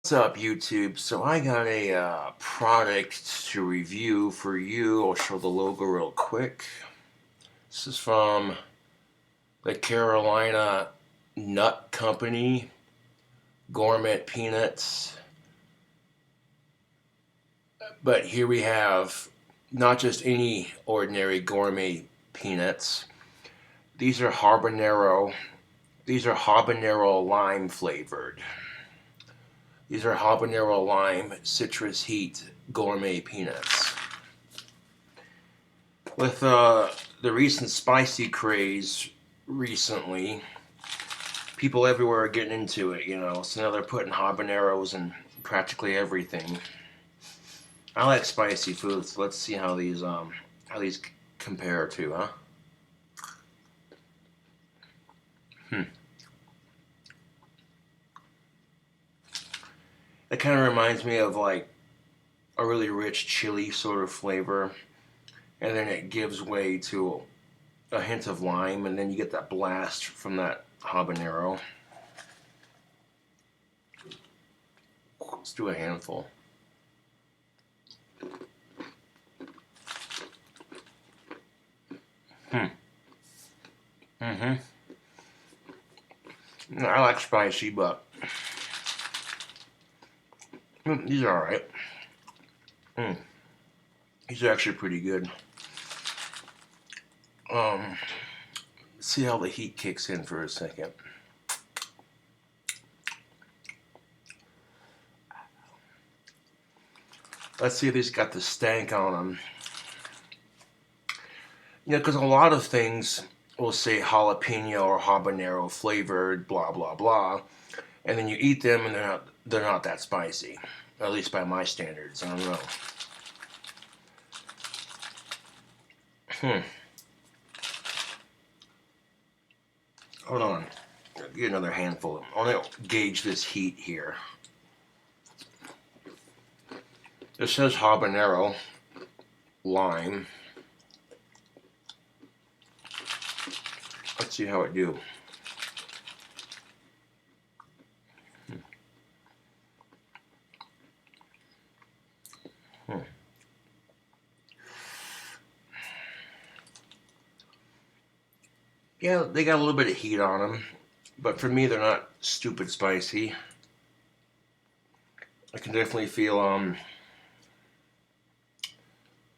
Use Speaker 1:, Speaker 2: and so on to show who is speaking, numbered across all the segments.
Speaker 1: What's up, YouTube? So I got a product to review for you. I'll show the logo real quick. This is from the Carolina Nut Company, Gourmet Peanuts. But here we have not just any ordinary gourmet peanuts. These are habanero. These are habanero lime flavored. These are habanero lime citrus heat gourmet peanuts. With the recent spicy craze recently, people everywhere are getting into it, so now they're putting habaneros in practically everything. I like spicy foods. So let's see how these compare to, huh? It kind of reminds me of like a really rich chili sort of flavor, and then it gives way to a hint of lime, and then you get that blast from that habanero. Let's do a handful. I like spicy, but these are alright. These are actually pretty good. See how the heat kicks in for a second. Let's see if these got the stank on them. Because a lot of things will say jalapeno or habanero flavored, blah blah blah, and then you eat them and they're not that spicy, at least by my standards. I don't know. Hold on. I'll get another handful. I want to gauge this heat here. It says habanero lime. Let's see how it do. Yeah, they got a little bit of heat on them, but for me, they're not stupid spicy. I can definitely feel,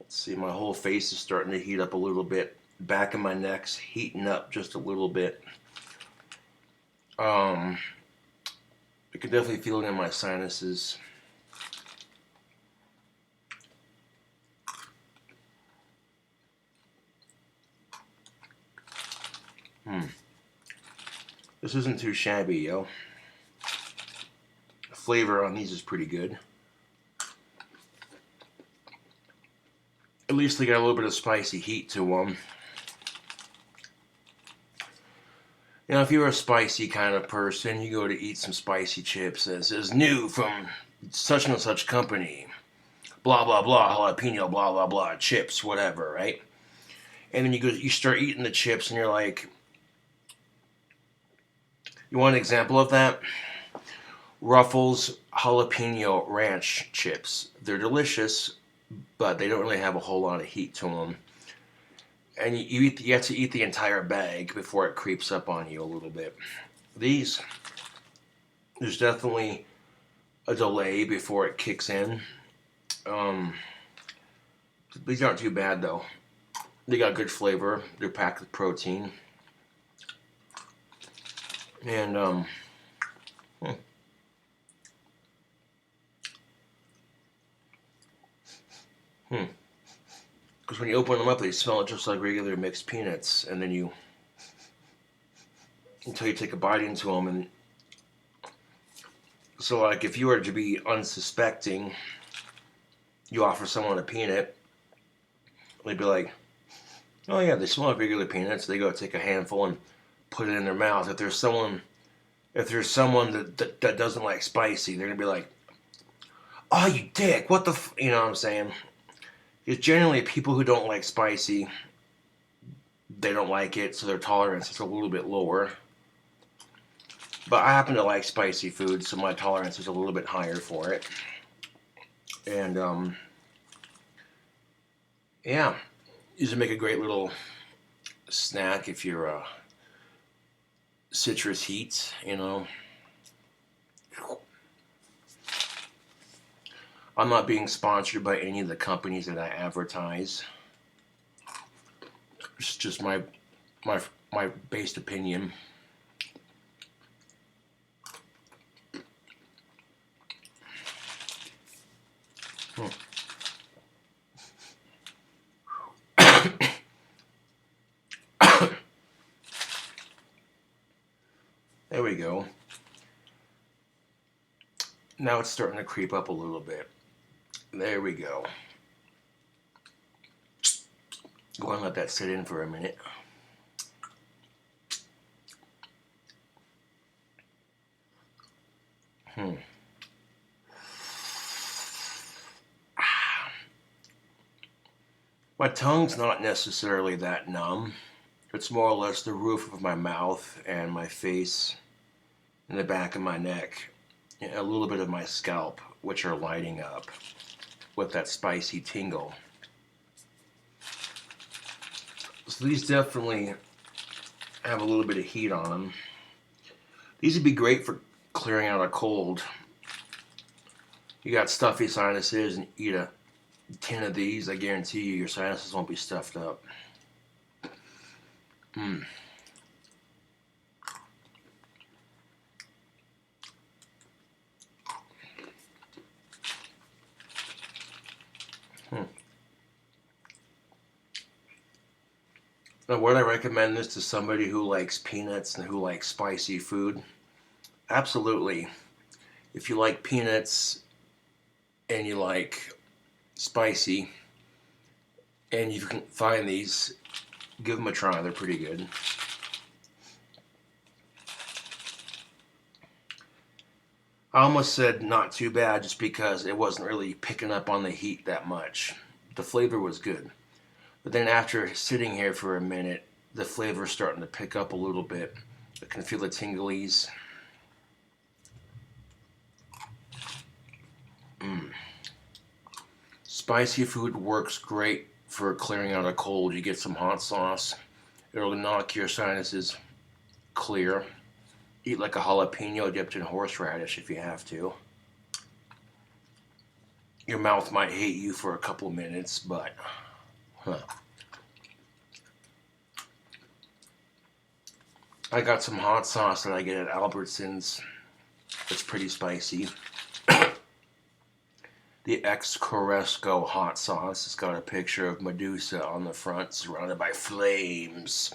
Speaker 1: let's see, my whole face is starting to heat up a little bit. Back of my neck's heating up just a little bit. I can definitely feel it in my sinuses. This isn't too shabby, yo. The flavor on these is pretty good. At least they got a little bit of spicy heat to them. If you're a spicy kind of person, you go to eat some spicy chips and it says new from such and such company, blah blah blah, jalapeno, blah blah blah, chips, whatever, right? And then you start eating the chips and you're like, you want an example of that? Ruffles jalapeno ranch chips. They're delicious, but they don't really have a whole lot of heat to them. And you have to eat the entire bag before it creeps up on you a little bit. There's definitely a delay before it kicks in. These aren't too bad though. They got good flavor. They're packed with protein. And because when you open them up, they smell just like regular mixed peanuts, and then until you take a bite into them, and so like if you were to be unsuspecting, you offer someone a peanut, they'd be like, "Oh yeah, they smell like regular peanuts." They go take a handful and put it in their mouth. If there's someone that doesn't like spicy, they're gonna be like, "Oh, you dick! What the you know what I'm saying?" It's generally people who don't like spicy, they don't like it, so their tolerance is a little bit lower. But I happen to like spicy food, so my tolerance is a little bit higher for it. And yeah, these would make a great little snack if you're citrus heat, you know. I'm not being sponsored by any of the companies that I advertise. It's just my my based opinion. Hmm. There we go. Now it's starting to creep up a little bit. There we go. Go and let that sit in for a minute. Hmm. My tongue's not necessarily that numb. It's more or less the roof of my mouth and my face and the back of my neck, and a little bit of my scalp, which are lighting up with that spicy tingle. So these definitely have a little bit of heat on them. These would be great for clearing out a cold. You got stuffy sinuses and eat a 10 of these, I guarantee you your sinuses won't be stuffed up. Hmm. Hmm. Now, would I recommend this to somebody who likes peanuts and who likes spicy food? Absolutely. If you like peanuts and you like spicy and you can find these, give them a try. They're pretty good. I almost said not too bad just because it wasn't really picking up on the heat that much. The flavor was good. But then after sitting here for a minute, the flavor's starting to pick up a little bit. I can feel the tinglies. Mm. Spicy food works great for clearing out a cold. You get some hot sauce, it'll knock your sinuses clear. Eat like a jalapeno dipped in horseradish if you have to. Your mouth might hate you for a couple minutes, but huh. I got some hot sauce that I get at Albertsons. It's pretty spicy. The ex Coresco hot sauce. It's got a picture of Medusa on the front, surrounded by flames.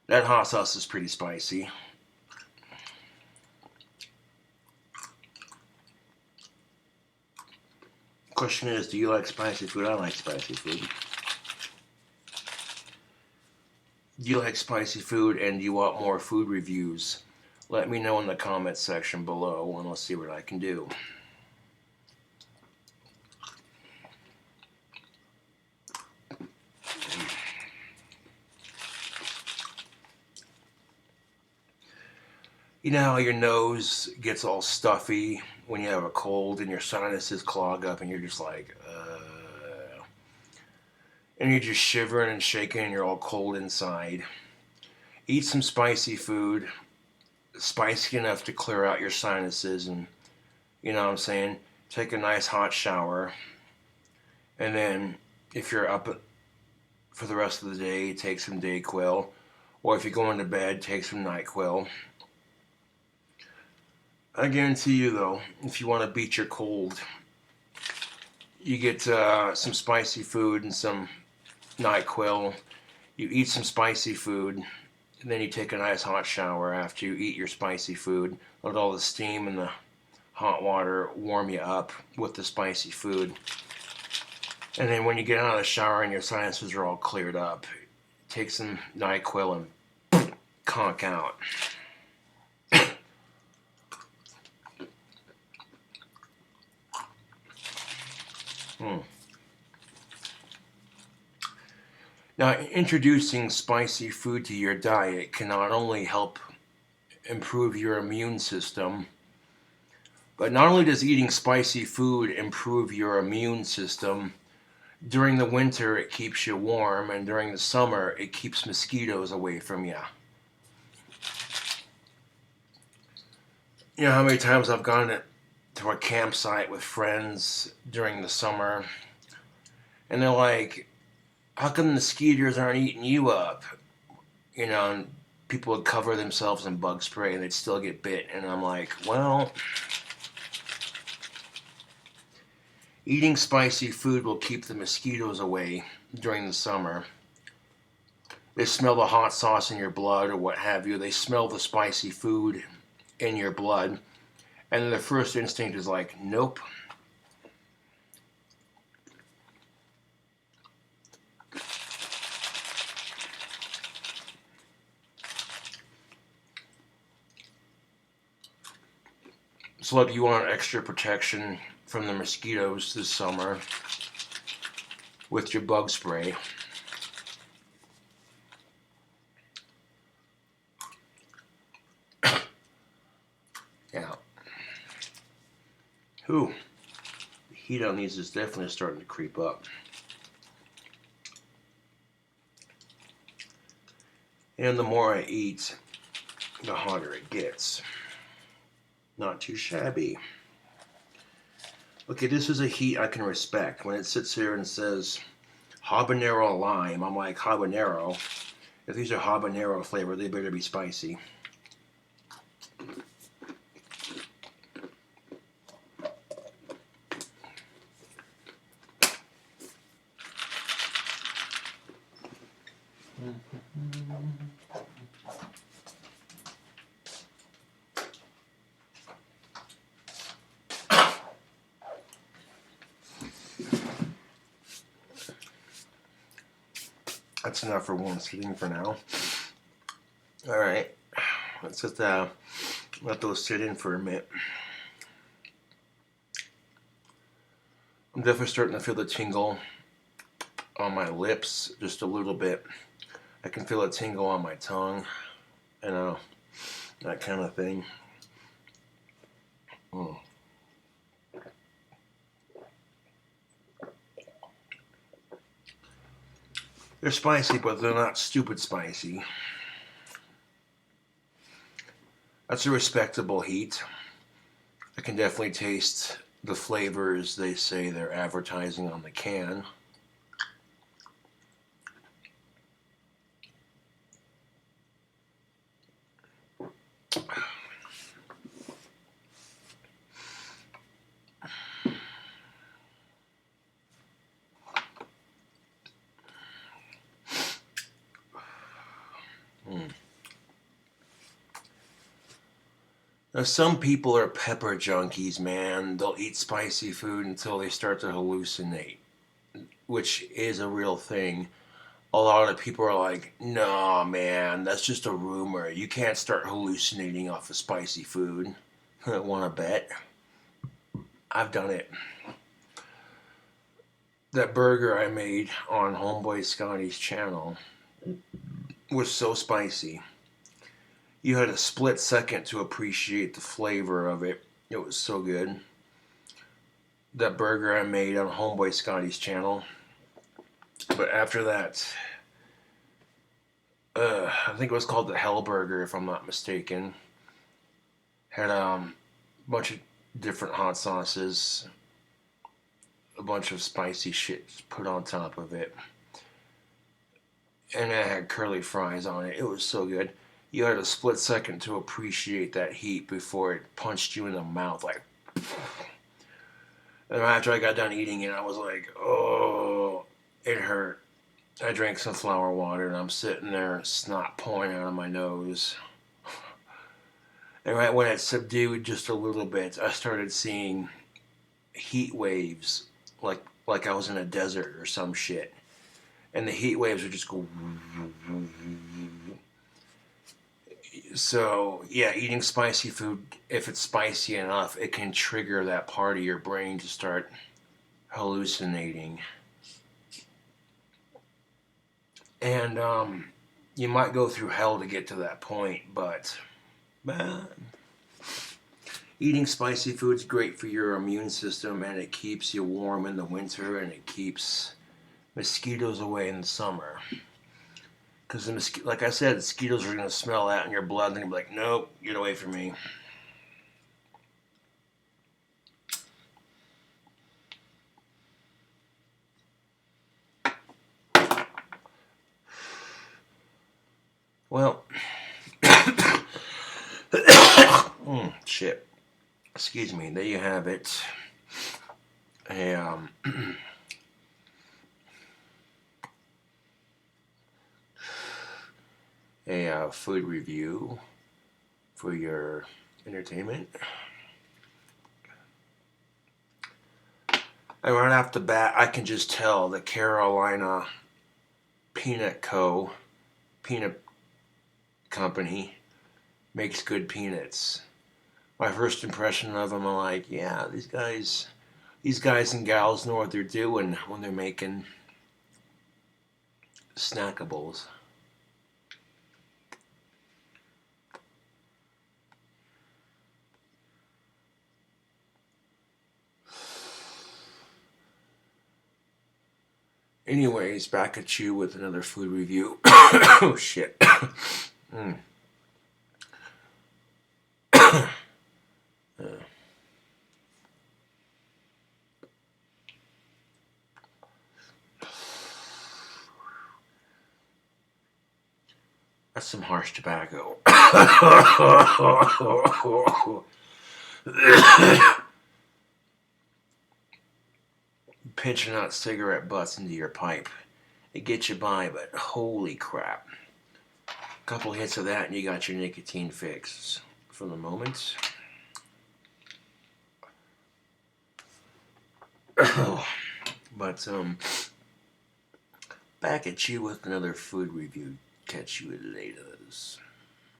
Speaker 1: That hot sauce is pretty spicy. Question is, do you like spicy food? I like spicy food. Do you like spicy food and do you want more food reviews? Let me know in the comments section below and I'll see what I can do. You know how your nose gets all stuffy when you have a cold and your sinuses clog up and you're just like, and you're just shivering and shaking and you're all cold inside. Eat some spicy food, spicy enough to clear out your sinuses, and you know what I'm saying? Take a nice hot shower, and then if you're up for the rest of the day, take some Dayquil, or if you're going to bed, take some NyQuil. I guarantee you though, if you want to beat your cold, you get some spicy food and some NyQuil. You eat some spicy food, and then you take a nice hot shower after you eat your spicy food. Let all the steam and the hot water warm you up with the spicy food. And then when you get out of the shower and your sinuses are all cleared up, take some NyQuil and conk out. Now, introducing spicy food to your diet can not only help improve your immune system. But not only does eating spicy food improve your immune system, during the winter it keeps you warm, and during the summer it keeps mosquitoes away from you. You know how many times I've gone to a campsite with friends during the summer, and they're like, how come the mosquitoes aren't eating you up? You know, and people would cover themselves in bug spray and they'd still get bit. And I'm like, well, eating spicy food will keep the mosquitoes away during the summer. They smell the hot sauce in your blood or what have you. They smell the spicy food in your blood. And the first instinct is like, nope. So if you want extra protection from the mosquitoes this summer with your bug spray, yeah. The heat on these is definitely starting to creep up. And the more I eat, the hotter it gets. Not too shabby. Okay, this is a heat I can respect. When it sits here and says habanero lime, I'm like, habanero? If these are habanero flavor, they better be spicy. That's enough for one sitting for now. All right, let's just let those sit in for a minute. I'm definitely starting to feel the tingle on my lips just a little bit. I can feel a tingle on my tongue, you know, that kind of thing. They're spicy, but they're not stupid spicy. That's a respectable heat. I can definitely taste the flavors they say they're advertising on the can. Now, some people are pepper junkies, man. They'll eat spicy food until they start to hallucinate, which is a real thing. A lot of people are like, "No, man, that's just a rumor. You can't start hallucinating off of spicy food." Want to bet? I've done it. That burger I made on Homeboy Scotty's channel was so spicy. You had a split second to appreciate the flavor of it. It was so good. That burger I made on Homeboy Scotty's channel. But after that, I think it was called the Hell Burger, if I'm not mistaken. Had a bunch of different hot sauces, a bunch of spicy shit put on top of it, and it had curly fries on it. It was so good. You had a split second to appreciate that heat before it punched you in the mouth, like. And after I got done eating it, I was like, oh, it hurt. I drank some flour water, and I'm sitting there, snot pouring out of my nose. And right when it subdued just a little bit, I started seeing heat waves, like I was in a desert or some shit. And the heat waves would just go. So, yeah, eating spicy food, if it's spicy enough, it can trigger that part of your brain to start hallucinating. And you might go through hell to get to that point, but But eating spicy food is great for your immune system, and it keeps you warm in the winter, and it keeps mosquitoes away in the summer. Because, like I said, mosquitoes are going to smell that in your blood, and they're going to be like, nope, get away from me. Well, shit. Excuse me. There you have it. A, a food review for your entertainment. And right off the bat, I can just tell the Carolina Peanut Company makes good peanuts. My first impression of them, I'm like, yeah, these guys and gals know what they're doing when they're making snackables. Anyways, back at you with another food review. Oh, shit. That's some harsh tobacco. Pinching out cigarette butts into your pipe. It gets you by, but holy crap. A couple hits of that and you got your nicotine fix for the moment. But, back at you with another food review. Catch you later.